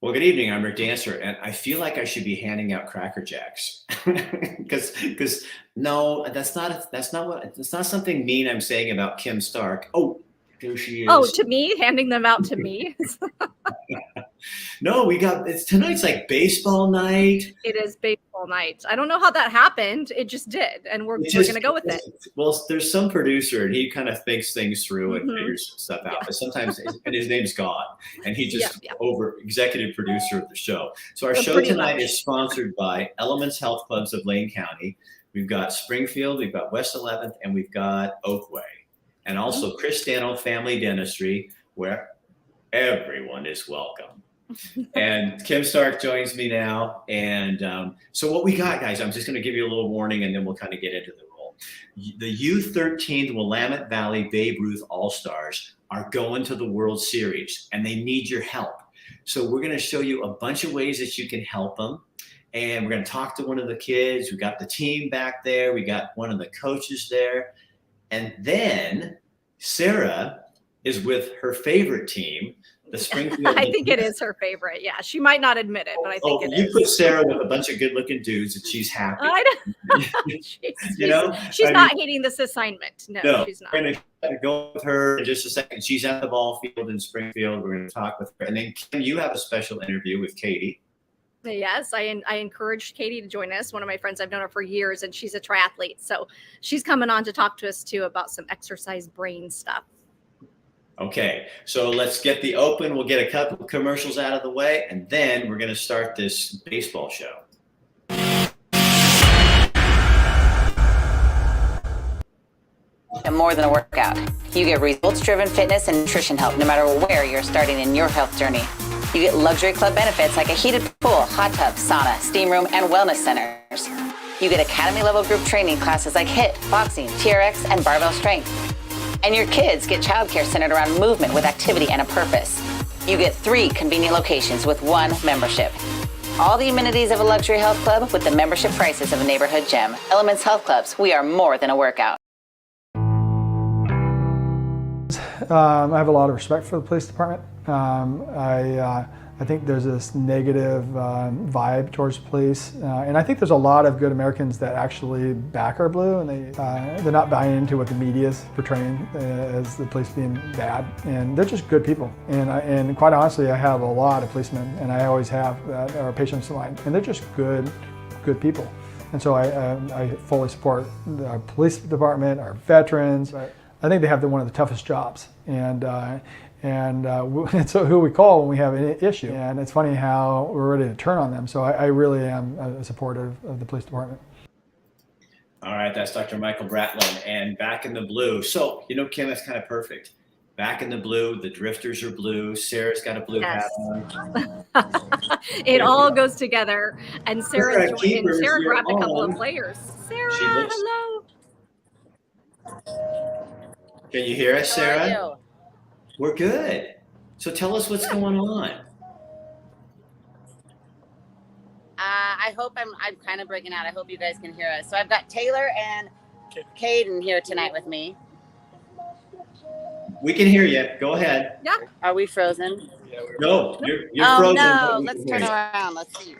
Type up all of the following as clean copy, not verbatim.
Well, good evening. I'm Rick Dancer, and I feel like I should be handing out Cracker Jacks because no, that's not something mean I'm saying about Kim Stark. Oh, there she Oh, is. to me, handing them out to me. No, tonight's like baseball night. It is baseball night. I don't know how that happened. It just did, and we're going to go with it. Well, there's some producer, and he kind of thinks things through and figures stuff out. Yeah. But sometimes, and his name's God, and he just over executive producer of the show. So our show tonight is sponsored by Elements Health Clubs of Lane County. We've got Springfield, we've got West 11th, and we've got Oakway, and also Chris Dano Family Dentistry, where everyone is welcome. And Kim Stark joins me now. And so what we got, guys, I'm just going to give you a little warning and then we'll kind of get into the role. The U13 Willamette Valley Babe Ruth All-Stars are going to the World Series and they need your help. So we're going to show you a bunch of ways that you can help them. And we're going to talk to one of the kids. We got the team back there. We got one of the coaches there. And then Sarah is with her favorite team, the Springfield. I think it is her favorite. Yeah, she might not admit it, but I think it is. You put Sarah with a bunch of good-looking dudes, and she's happy. I know. She's not hating this assignment. No, she's not. We're going to go with her in just a second. She's at the ball field in Springfield. We're going to talk with her, and then Kim, you have a special interview with Katie. Yes, I encouraged Katie to join us. One of my friends, I've known her for years, and she's a triathlete, so she's coming on to talk to us too about some exercise brain stuff. Okay, so let's get the open. We'll get a couple of commercials out of the way, and then we're going to start this baseball show. And more than a workout. You get results-driven fitness and nutrition help no matter where you're starting in your health journey. You get luxury club benefits like a heated pool, hot tub, sauna, steam room, and wellness centers. You get academy-level group training classes like HIIT, boxing, TRX, and barbell strength. And your kids get childcare centered around movement with activity and a purpose. You get 3 convenient locations with 1 membership. All the amenities of a luxury health club with the membership prices of a neighborhood gym. Elements Health Clubs, we are more than a workout. I have a lot of respect for the police department. I think there's this negative vibe towards the police, and I think there's a lot of good Americans that actually back our blue, and they're not buying into what the media is portraying as the police being bad, and they're just good people. And quite honestly, I have a lot of policemen, and I always have, that are patients of mine, and they're just good people. And so I fully support our police department, our veterans. I think they have one of the toughest jobs, and so who we call when we have an issue. And it's funny how we're ready to turn on them. So I really am a supporter of the police department. All right, that's Dr. Michael Bratlin, and Back in the Blue. So, Kim, that's kind of perfect. Back in the blue, the drifters are blue, Sarah's got a blue hat on. It all goes together. And Sarah grabbed a couple of players. Sarah, hello. Can you hear us, Sarah? How are you? We're good. So tell us what's going on. I hope I'm kind of breaking out. I hope you guys can hear us. So I've got Taylor and Caden here tonight with me. We can hear you. Go ahead. Yeah. Are we frozen? No, you're frozen. No. Let's turn around. Let's see.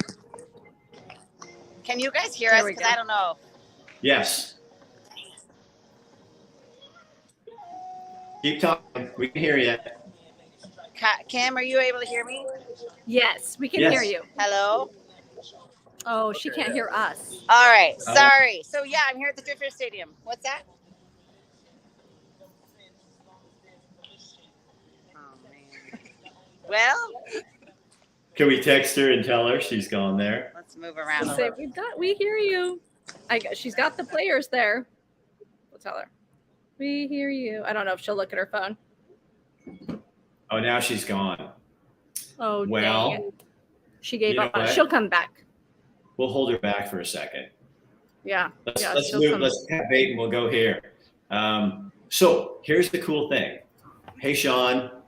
Can you guys hear us? Because I don't know. Yes. Keep talking. We can hear you. Kim, are you able to hear me? Yes, we can hear you. Hello? Oh, she can't hear us. All right. Sorry. So, yeah, I'm here at the Drifter Stadium. What's that? Oh, man. Well? Can we text her and tell her she's gone there? Let's move around. Say, we hear you. She's got the players there. We'll tell her. We hear you. I don't know if she'll look at her phone. Oh, now she's gone. Oh, well, dang it. She gave up. She'll come back. We'll hold her back for a second. Yeah. Let's move. Let's have bait and we'll go here. So here's the cool thing. Hey, Sean.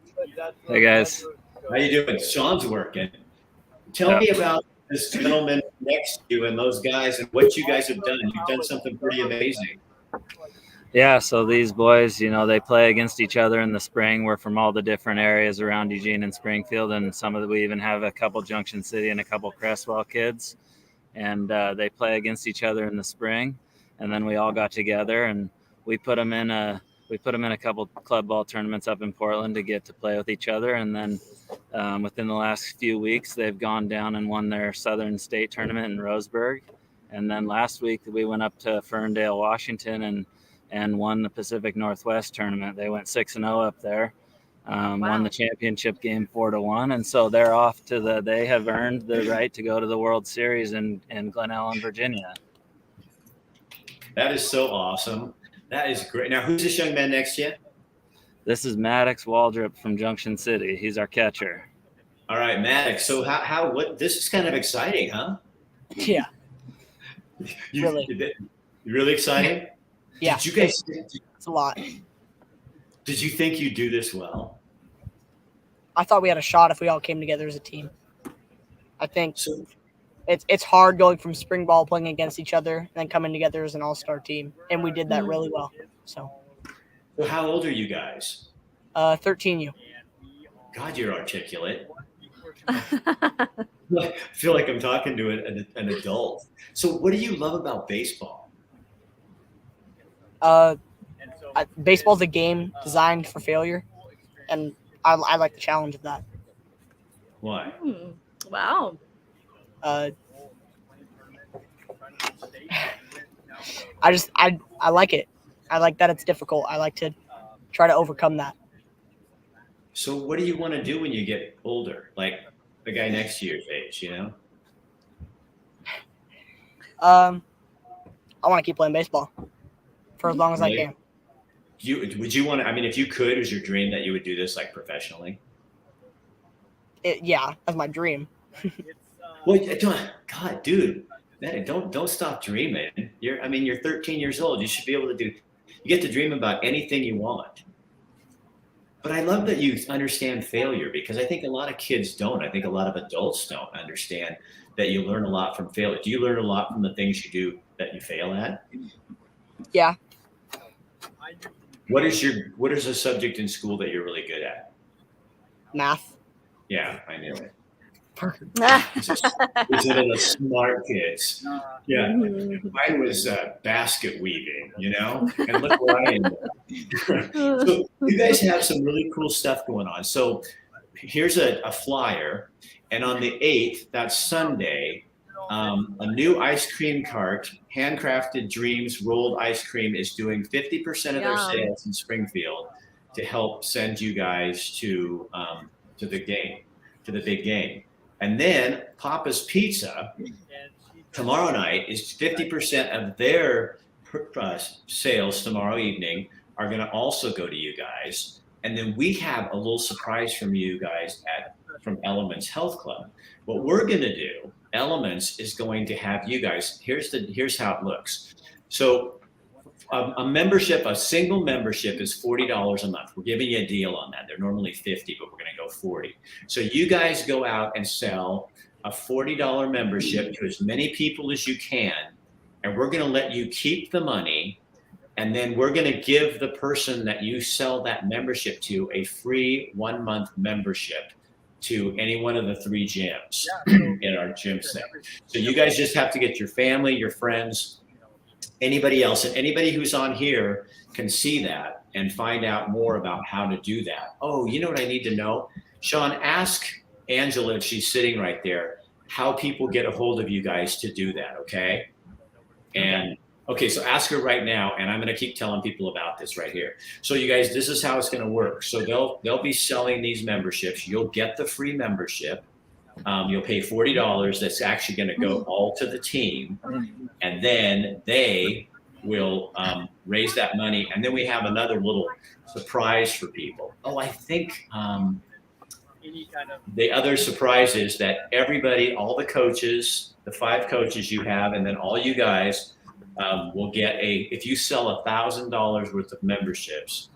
Hey, guys. How you doing? Sean's working. Tell me about this gentleman next to you and those guys and what you guys have done. You've done something pretty amazing. Yeah, so these boys, they play against each other in the spring. We're from all the different areas around Eugene and Springfield, and we even have a couple Junction City and a couple Crestwell kids, and they play against each other in the spring, and then we all got together and we put them in a couple club ball tournaments up in Portland to get to play with each other, and then within the last few weeks they've gone down and won their Southern State tournament in Roseburg, and then last week we went up to Ferndale, Washington, and won the Pacific Northwest tournament. They went 6-0 up there, won the championship game 4-1. And so they're off to they have earned the right to go to the World Series in Glen Ellen, Virginia. That is so awesome. That is great. Now, who's this young man next to you? This is Maddox Waldrop from Junction City. He's our catcher. All right, Maddox. So this is kind of exciting, huh? Yeah. Really exciting? Yeah, Did you guys? it's a lot. Did you think you'd do this well? I thought we had a shot if we all came together as a team. I think it's hard going from spring ball playing against each other and then coming together as an all-star team, and we did that really well. So how old are you guys? 13. God, you're articulate. I feel like I'm talking to an adult. So what do you love about baseball? Baseball's a game designed for failure, and I like the challenge of that. Why? Wow. I like it. I like that it's difficult. I like to try to overcome that. So what do you want to do when you get older? Like the guy next to your age, I want to keep playing baseball for as long as I can. Would you want to? I mean, if you could, was your dream that you would do this like professionally? Yeah, that's my dream. Well, God, dude, man, don't stop dreaming. You're 13 years old. You should be able to do. You get to dream about anything you want. But I love that you understand failure, because I think a lot of kids don't. I think a lot of adults don't understand that you learn a lot from failure. Do you learn a lot from the things you do that you fail at? Yeah. What is a subject in school that you're really good at? Math. Yeah, I knew it. That's It's one of the smart kids. Yeah, mine was basket weaving, and look where I am. So you guys have some really cool stuff going on. So here's a flyer, and on the 8th, that's Sunday, a new ice cream cart, Handcrafted Dreams rolled ice cream, is doing 50% of their sales in Springfield to help send you guys to the game, to the big game. And then Papa's Pizza tomorrow night is 50% of their sales tomorrow evening are going to also go to you guys. And then we have a little surprise from you guys from Elements Health Club. What we're going to do, Elements is going to have you guys. Here's how it looks. So a single membership is $40 a month. We're giving you a deal on that. They're normally $50, but we're going to go $40. So you guys go out and sell a $40 membership to as many people as you can, and we're going to let you keep the money, and then we're going to give the person that you sell that membership to a free 1-month membership to any one of the 3 gyms in our gym set. So you guys just have to get your family, your friends, anybody else, and anybody who's on here can see that and find out more about how to do that. Oh, you know what I need to know? Sean, ask Angela, if she's sitting right there, how people get a hold of you guys to do that, okay? And okay, so ask her right now, and I'm going to keep telling people about this right here. So you guys, this is how it's going to work. So they'll be selling these memberships. You'll get the free membership. You'll pay $40. That's actually going to go all to the team, and then they will raise that money. And then we have another little surprise for people. Oh, I think the other surprise is that everybody, all the coaches, the 5 coaches you have, and then all you guys will get if you sell $1,000 worth of memberships,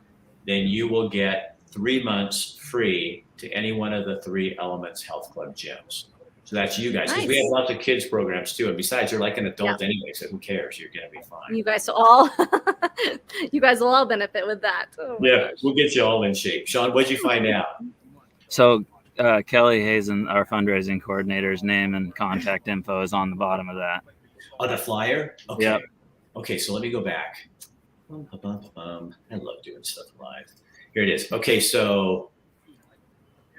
then you will get 3 months free to any one of the 3 Elements Health Club gyms. So that's you guys, because we have lots of kids programs too. And besides, you're like an adult anyway, so who cares? You're gonna be fine. You guys will all benefit with that. Oh we'll get you all in shape. Sean, what'd you find out? So Kelly Hazen, our fundraising coordinator's name and contact info is on the bottom of that. Oh, the flyer? Okay. Yep. Okay, so let me go back. I love doing stuff live. Here it is. Okay, so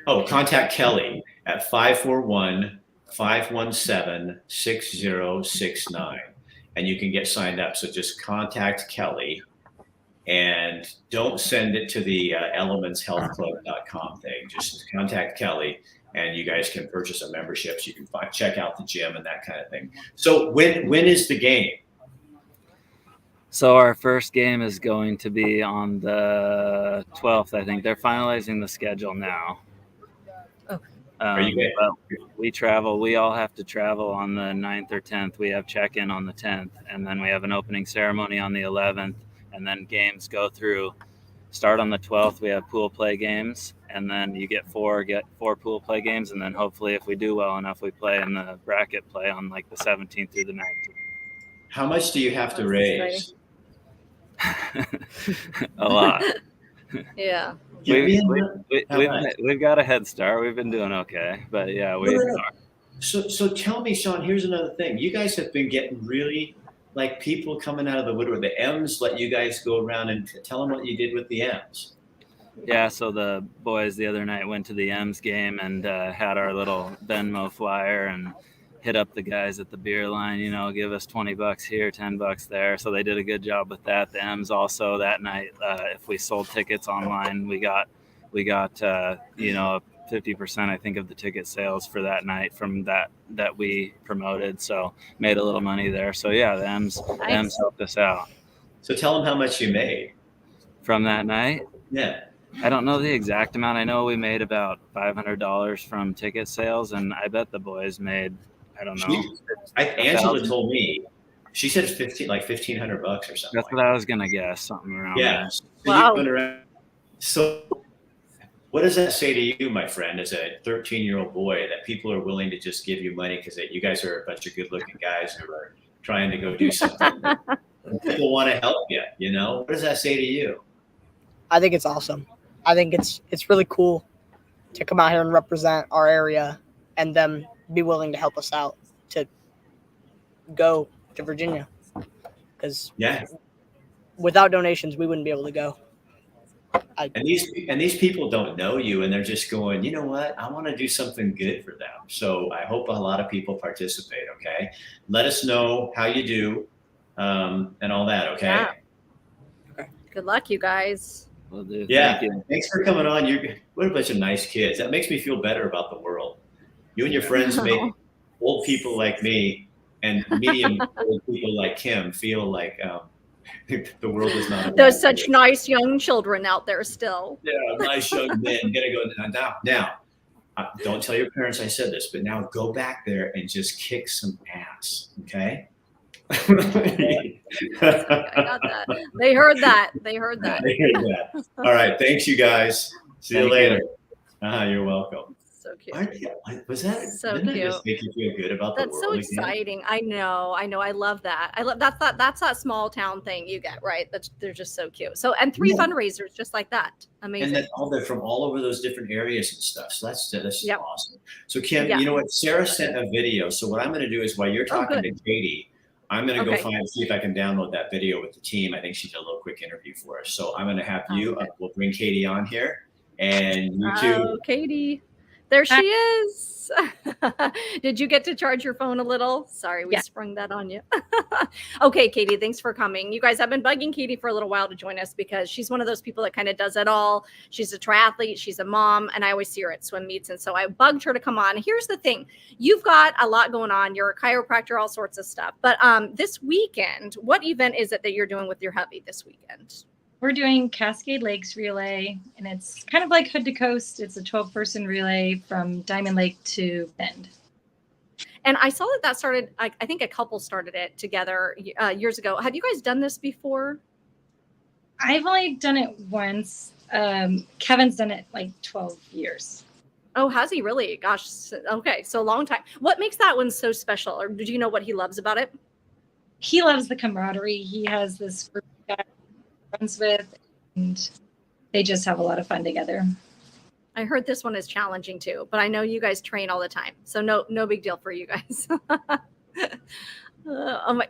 contact Kelly at 541-517-6069. And you can get signed up. So just contact Kelly and don't send it to the elementshealthclub.com thing. Just contact Kelly and you guys can purchase a membership. So you can check out the gym and that kind of thing. So when is the game? So our first game is going to be on the 12th, I think. They're finalizing the schedule now. We travel. We all have to travel on the 9th or 10th. We have check-in on the 10th, and then we have an opening ceremony on the 11th, and then games go through. Start on the 12th. We have pool play games, and then you get four pool play games, and then hopefully, if we do well enough, we play in the bracket play on like the 17th through the 19th. How much do you have to raise? A lot. Yeah. We've got a head start. We've been doing okay, but yeah, we are. So tell me, Sean, here's another thing. You guys have been getting really like people coming out of the woodwork. The M's let you guys go around and tell them what you did with the M's. Yeah, so the boys the other night went to the M's game and had our little Venmo flyer and hit up the guys at the beer line, give us $20 here, $10 there. So they did a good job with that. The M's also that night, if we sold tickets online, we got 50%, I think, of the ticket sales for that night from that we promoted. So made a little money there. So yeah, the M's helped us out. So tell them how much you made from that night. Yeah. I don't know the exact amount. I know we made about $500 from ticket sales, and I bet the boys made, I don't know. Angela told me, she said it's $1,500 or something. That's what I was gonna guess, something around there. Wow. So what does that say to you, my friend, as a 13-year-old boy, that people are willing to just give you money because you guys are a bunch of good-looking guys who are trying to go do something? People want to help you, What does that say to you? I think it's awesome. I think it's really cool to come out here and represent our area and them be willing to help us out to go to Virginia. Because without donations, we wouldn't be able to go. And these people don't know you, and they're just going, you know what? I want to do something good for them. So I hope a lot of people participate. Okay, let us know how you do, and all that. Okay. Yeah. Good luck, you guys. Will do. Yeah. Thanks for coming on. What a bunch of nice kids. That makes me feel better about the world. You and your friends make old people like me and medium old people like Kim feel like the world is not. There's such nice young children out there still. Yeah, nice young men. Gotta go now. Don't tell your parents I said this, but now go back there and just kick some ass, okay? I got that. They heard that. All right, thanks, you guys. See you later. You're welcome. So cute. Was that so didn't cute? That just make you feel good about That's the world? That's so exciting. Again? I know. I love that. That's that small town thing you get, right? They're just so cute. So and 3 fundraisers just like that. Amazing. And then they're from all over those different areas and stuff. So that's just awesome. So Kim, you know what? Sarah sent a video. So what I'm going to do is while you're talking to Katie, I'm going to go see if I can download that video with the team. I think she did a little quick interview for us. So I'm going to have you. We'll bring Katie on here, and you too. Katie. There she is. Did you get to charge your phone a little? Sorry, we sprung that on you. Okay, Katie, thanks for coming. You guys, I've been bugging Katie for a little while to join us because she's one of those people that kind of does it all. She's a triathlete, she's a mom, and I always see her at swim meets. And so I bugged her to come on. Here's the thing. You've got a lot going on. You're a chiropractor, all sorts of stuff. But this weekend, what event is it that you're doing with your hubby this weekend? We're doing Cascade Lakes Relay, and it's kind of like Hood to Coast. It's a 12-person relay from Diamond Lake to Bend. And I saw that started, I think a couple started it together years ago. Have you guys done this before? I've only done it once. Kevin's done it like 12 years. Oh, has he really? Gosh. Okay. So a long time. What makes that one so special? Or do you know what he loves about it? He loves the camaraderie. He has this group of guys he runs with, and they just have a lot of fun together. I heard this one is challenging too, but I know you guys train all the time. So no big deal for you guys.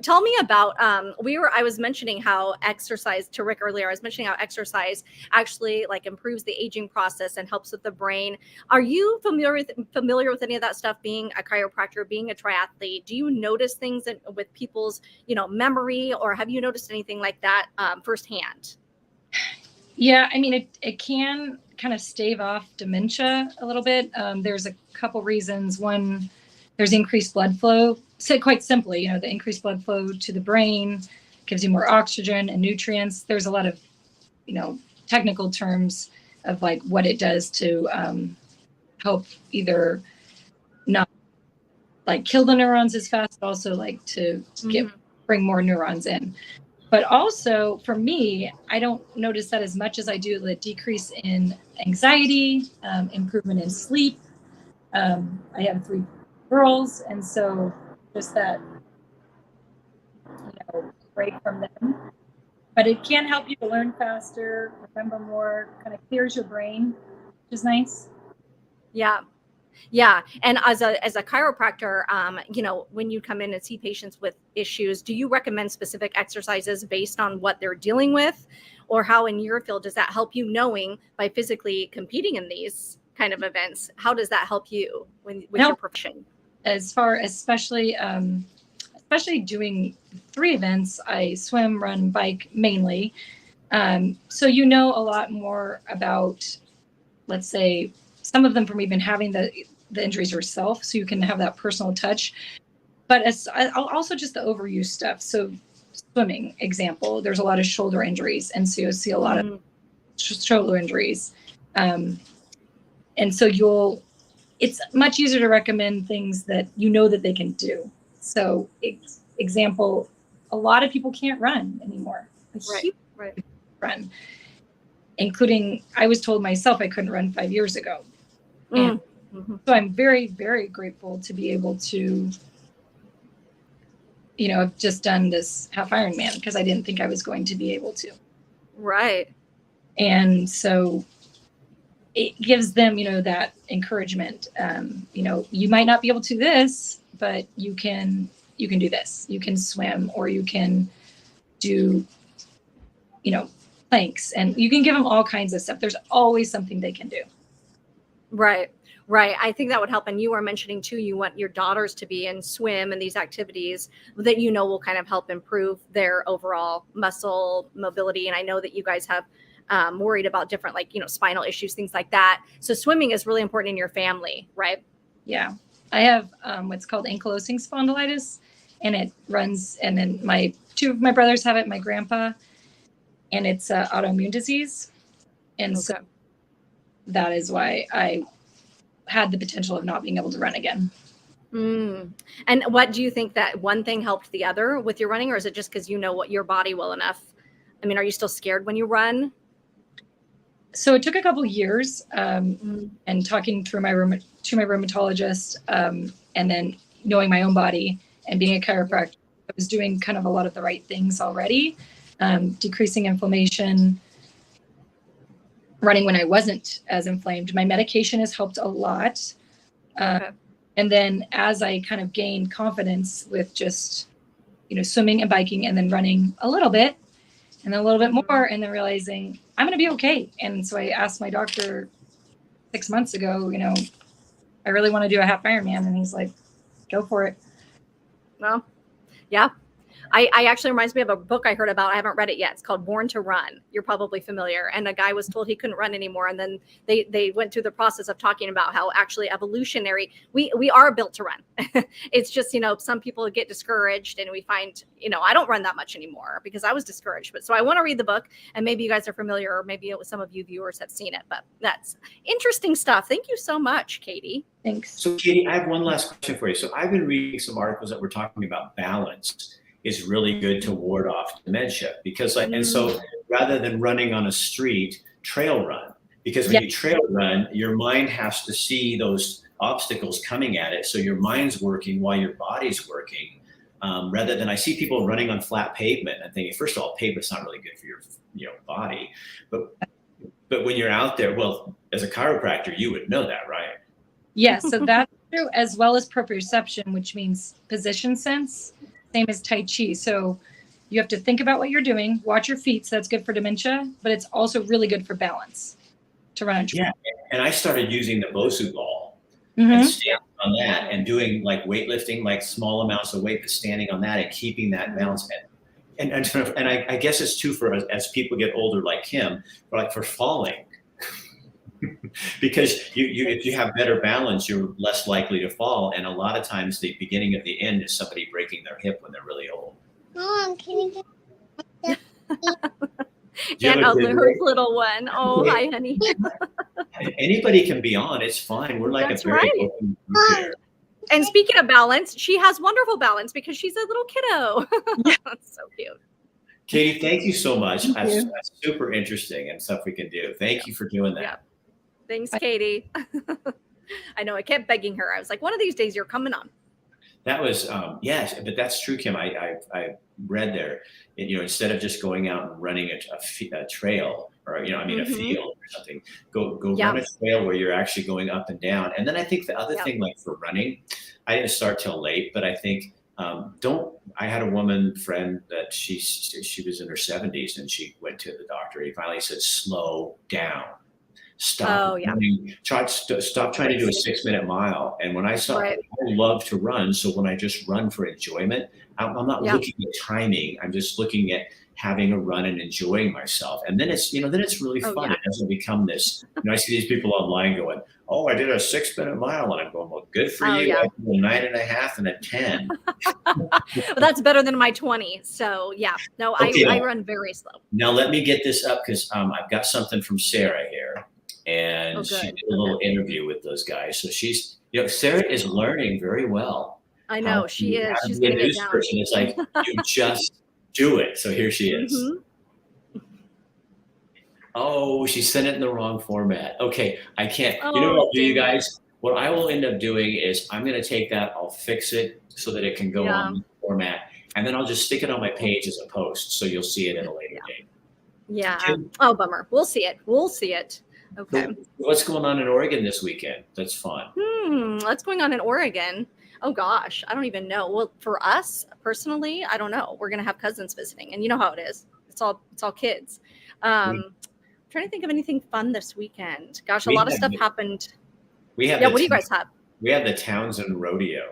Tell me about I was mentioning how exercise to Rick earlier. I was mentioning how exercise actually like improves the aging process and helps with the brain. Are you familiar with any of that stuff? Being a chiropractor, being a triathlete, do you notice things with people's memory, or have you noticed anything like that firsthand? Yeah, I mean it can kind of stave off dementia a little bit. There's a couple reasons. One, there's increased blood flow. So quite simply, the increased blood flow to the brain gives you more oxygen and nutrients. There's a lot of, technical terms of like what it does to help either not like kill the neurons as fast, but also like to bring more neurons in. But also for me, I don't notice that as much as I do the decrease in anxiety, improvement in sleep. I have 3 girls, and so just that break from them. But it can help you to learn faster, remember more, kind of clears your brain, which is nice. Yeah. And as a chiropractor, when you come in and see patients with issues, do you recommend specific exercises based on what they're dealing with? Or how in your field does that help you, knowing by physically competing in these kind of events? How does that help you with your profession? As far as especially doing 3 events, I swim, run, bike mainly. So a lot more about, let's say, some of them from even having the injuries yourself, so you can have that personal touch. But also just the overuse stuff. So swimming, example, there's a lot of shoulder injuries, and so you'll see a lot of shoulder injuries. And so it's much easier to recommend things that that they can do. So example, a lot of people can't run anymore. Right. Run, including I was told myself I couldn't run 5 years ago. And so I'm very, very grateful to be able to, I've just done this half Ironman because I didn't think I was going to be able to. Right. And so it gives them, that encouragement. You might not be able to do this, but you can do this. You can swim, or you can do, planks, and you can give them all kinds of stuff. There's always something they can do. Right. I think that would help. And you were mentioning too, you want your daughters to be in swim and these activities that will kind of help improve their overall muscle mobility. And I know that you guys have worried about different, spinal issues, things like that. So swimming is really important in your family, right? Yeah. I have what's called ankylosing spondylitis, and it runs, and then 2 of my brothers have it, my grandpa, and it's an autoimmune disease. And so that is why I had the potential of not being able to run again. And what do you think, that one thing helped the other with your running, or is it just because what your body well enough? I mean, are you still scared when you run? So it took a couple years and talking through to my rheumatologist, and then knowing my own body and being a chiropractor, I was doing kind of a lot of the right things already, decreasing inflammation, running when I wasn't as inflamed. My medication has helped a lot. And then as I kind of gained confidence with just, swimming and biking, and then running a little bit, and then a little bit more, and then realizing I'm going to be okay. And so I asked my doctor 6 months ago, I really want to do a half Ironman. And he's like, go for it. Well, yeah. I actually reminds me of a book I heard about. I haven't read it yet. It's called Born to Run. You're probably familiar. And a guy was told he couldn't run anymore. And then they went through the process of talking about how actually evolutionary, we are built to run. It's just, some people get discouraged, and we find, I don't run that much anymore because I was discouraged. But so I want to read the book, and maybe you guys are familiar, or maybe some of you viewers have seen it, but that's interesting stuff. Thank you so much, Katie. Thanks. So Katie, I have one last question for you. So I've been reading some articles that were talking about balance is really good to ward off dementia, because and so rather than running on a street, trail run. Because when you trail run, your mind has to see those obstacles coming at it. So your mind's working while your body's working. Rather than I see people running on flat pavement and thinking, first of all, pavement's not really good for your body. But when you're out there, well, as a chiropractor, you would know that, right? Yes, so that's true, as well as proprioception, which means position sense, same as Tai Chi. So you have to think about what you're doing, watch your feet. So that's good for dementia, but it's also really good for balance to run on trail. Yeah, and I started using the Bosu ball and standing on that and doing like weightlifting, like small amounts of weight, but standing on that and keeping that balance. And I guess it's true for as people get older, like him, for falling, because if you have better balance, you're less likely to fall. And a lot of times, the beginning of the end is somebody breaking their hip when they're really old. Mom, can you get And her little one. Oh, hi, honey. Anybody can be on. It's fine. We're like That's a very right. open group here. And speaking of balance, she has wonderful balance because she's a little kiddo. That's so cute. Katie, thank you so much. That's super interesting and stuff we can do. Thank you for doing that. Yeah. Thanks, Katie. I know I kept begging her. I was like, one of these days you're coming on. That was, yes, but that's true, Kim. I read there, instead of just going out and running a trail or, a field or something, go run a trail where you're actually going up and down. And then I think the other thing, like for running, I didn't start till late, but I think, I had a woman friend that she was in her 70s and she went to the doctor. He finally said, slow down. Stop. Stop trying to do a 6-minute mile. And when I saw, I love to run. So when I just run for enjoyment, I'm not looking at timing. I'm just looking at having a run and enjoying myself. And then it's, really fun. It doesn't become this, I see these people online going, oh, I did a 6-minute mile. And I'm going, well, good for you. I did a 9.5 and a 10. Well, that's better than my 20. So I run very slow. Now let me get this up because I've got something from Sarah here. And she did a little interview with those guys. So she's, Sarah is learning very well. I know she is. She's a news person. It's like, you just do it. So here she is. Oh, she sent it in the wrong format. Okay, I can't. You know what I'll do, you guys? What I will end up doing is I'm going to take that, I'll fix it so that it can go on the format. And then I'll just stick it on my page as a post. So you'll see it in a later date. Yeah. Oh, bummer. We'll see it. Okay. So what's going on in Oregon this weekend? That's fun. What's going on in Oregon? Oh gosh, I don't even know. Well, for us personally, I don't know. We're gonna have cousins visiting, and you know how it is. It's all kids. I'm trying to think of anything fun this weekend. Gosh, a lot of stuff happened. What do you guys have? We have the Townsend Rodeo.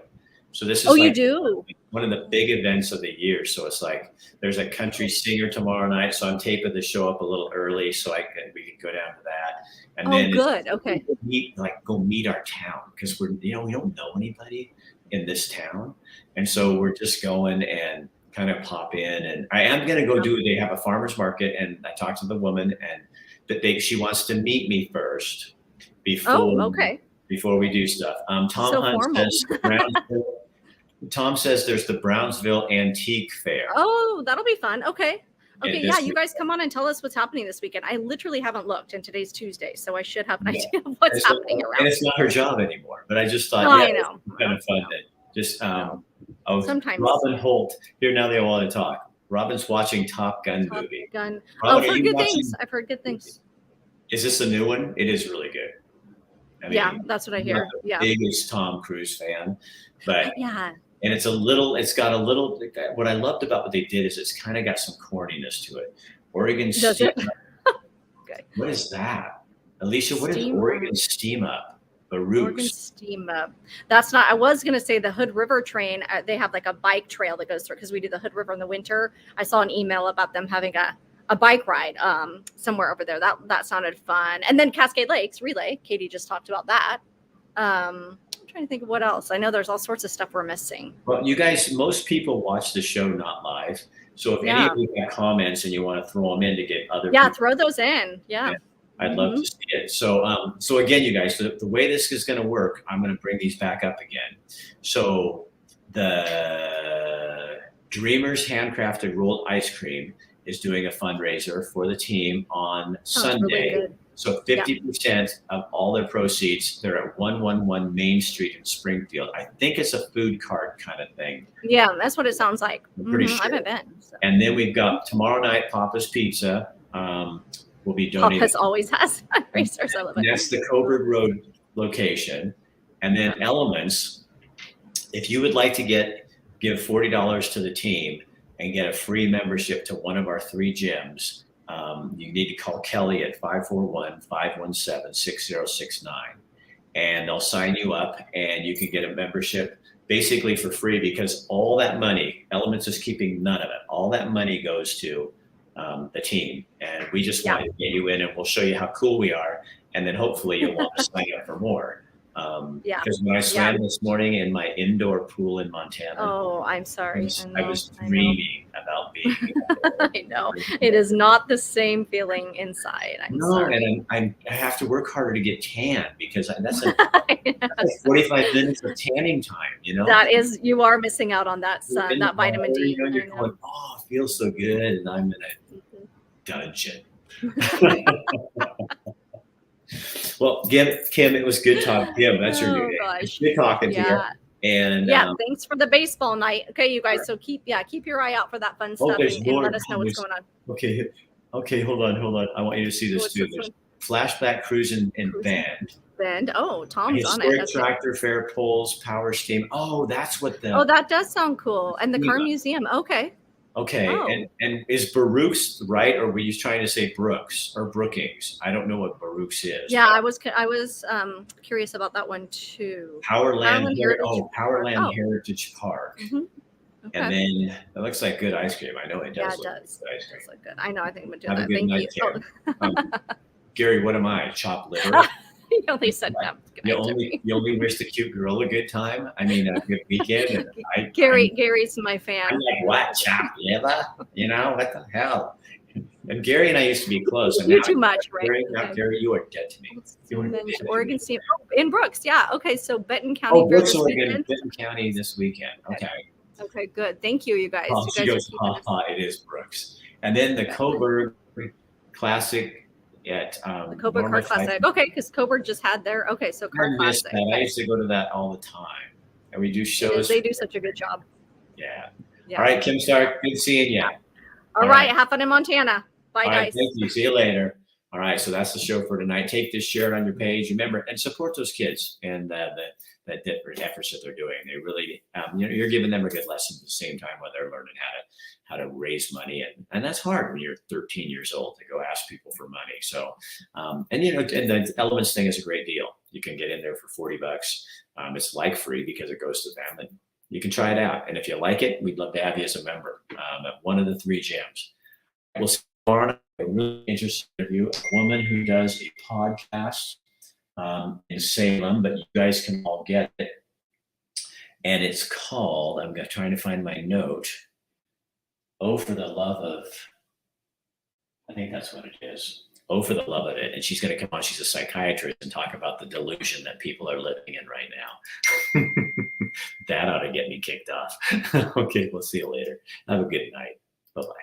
So this is you do? One of the big events of the year. So it's like there's a country singer tomorrow night. So I'm taping the show up a little early so we can go down to that. And then good. Okay. Go meet our town because we don't know anybody in this town. And so we're just going and kind of pop in. And I am going to go they have a farmer's market. And I talked to the woman and she wants to meet me first before we do stuff. Tom says there's the Brownsville Antique Fair. Oh, that'll be fun. Okay, you guys come on and tell us what's happening this weekend. I literally haven't looked, and today's Tuesday, so I should have an idea of what's happening around. And it's not her job anymore, but I just thought, I know. It's kind of fun that just sometimes. Robin Holt, here now they all want to talk. Robin's watching Top Gun movie. Robin, I've heard good things. I've heard good things. Is this a new one? It is really good. I mean, that's what I hear. I'm not the biggest Tom Cruise fan, but and it's got a little, what I loved about what they did is it's kind of got some corniness to it. Oregon Steam Up. Okay. What is that? Alicia, what is Oregon Steam Up? Oregon Steam Up. That's not, I was going to say the Hood River train. They have like a bike trail that goes through because we do the Hood River in the winter. I saw an email about them having a bike ride somewhere over there. That sounded fun. And then Cascade Lakes Relay. Katie just talked about that. I'm trying to think of what else. I know there's all sorts of stuff we're missing. Well, you guys, most people watch the show not live. So if any of you have comments and you want to throw them in to get other people, throw those in. Yeah. I'd love to see it. So so again, you guys, the way this is going to work, I'm going to bring these back up again. So the Dreamers Handcrafted Rolled Ice Cream is doing a fundraiser for the team on Sunday. Really So 50% of all their proceeds, they're at 111 Main Street in Springfield. I think it's a food cart kind of thing. Yeah, that's what it sounds like. I'm pretty sure. I haven't been. So. And then we've got tomorrow night, Papa's Pizza. Will be donating. Papa's always has racers. I love it. That's the Coburg Road location. And then Elements, if you would like to give $40 to the team and get a free membership to one of our 3 gyms, you need to call Kelly at 541-517-6069. And they'll sign you up and you can get a membership basically for free, because all that money, Elements is keeping none of it. All that money goes to the team, and we just wanted to get you in, and we'll show you how cool we are, and then hopefully you'll want to sign up for more. Because when I swam this morning in my indoor pool in Montana, I'm sorry, I was dreaming about being I know it is not the same feeling inside. I'm sorry. And I have to work harder to get tan, because that's 45 minutes of tanning time. That is, you are missing out on that sun, that vitamin D. You're going, oh, it feels so good, and I'm in a dungeon. Well, Kim, it was good talking. Kim, that's your new name. It's good talking to you. And thanks for the baseball night. Okay, you guys. So keep your eye out for that fun stuff, and let us know what's going on. Okay, hold on. I want you to see this too. There's flashback cruising in Bend. Oh, Tom's on it. Historic tractor fair, poles, power steam. Oh, that's what the. Oh, that does sound cool. And the car museum. Okay. Okay, and is Baruch's right, or were you trying to say Brooks or Brookings? I don't know what Baruch's is. Yeah, I was curious about that one too. Powerland Heritage Park. Mm-hmm. Okay. And then it looks like good ice cream. I know it does. Yeah, it does. Good ice cream. It does look good. I know. I think I'm gonna do Have that. A good Thank night, you. Gary, what am I? Chopped liver? You only said that. You only wish the cute girl a good time. I mean, a good weekend. And Gary's my fan. I'm like, what, chopped liver? What the hell? And Gary and I used to be close. And you too much, right? Gary, you are dead to me. Oregon State, in Brooks, yeah. Okay, so Benton County. Oh, Brooks, Oregon, Benton County this weekend. Okay. Okay, good. Thank you, you guys. She goes, it is Brooks. And then the Coburg Classic at the Coburg Car Classic. Okay, because Coburg just had their so Car Classic. I used to go to that all the time, and we do shows. They do such a good job. Yeah. All right, Kim Stark, good seeing you. All right, have fun in Montana. Bye, guys. Thank you. See you later. All right, so that's the show for tonight. Take this, share it on your page. Remember, and support those kids and the efforts that they're doing. They really, you're giving them a good lesson at the same time while they're learning how to raise money, and that's hard when you're 13 years old to go ask people for money. So, and the Elements thing is a great deal. You can get in there for $40. It's like free because it goes to them, and you can try it out. And if you like it, we'd love to have you as a member at one of the 3 gyms. We'll see tomorrow night. A really interesting interview, a woman who does a podcast in Salem, but you guys can all get it. And it's called, I'm trying to find my note, Oh, for the Love of, I think that's what it is. Oh, for the Love of It. And she's going to come on. She's a psychiatrist and talk about the delusion that people are living in right now. That ought to get me kicked off. Okay, we'll see you later. Have a good night. Bye-bye.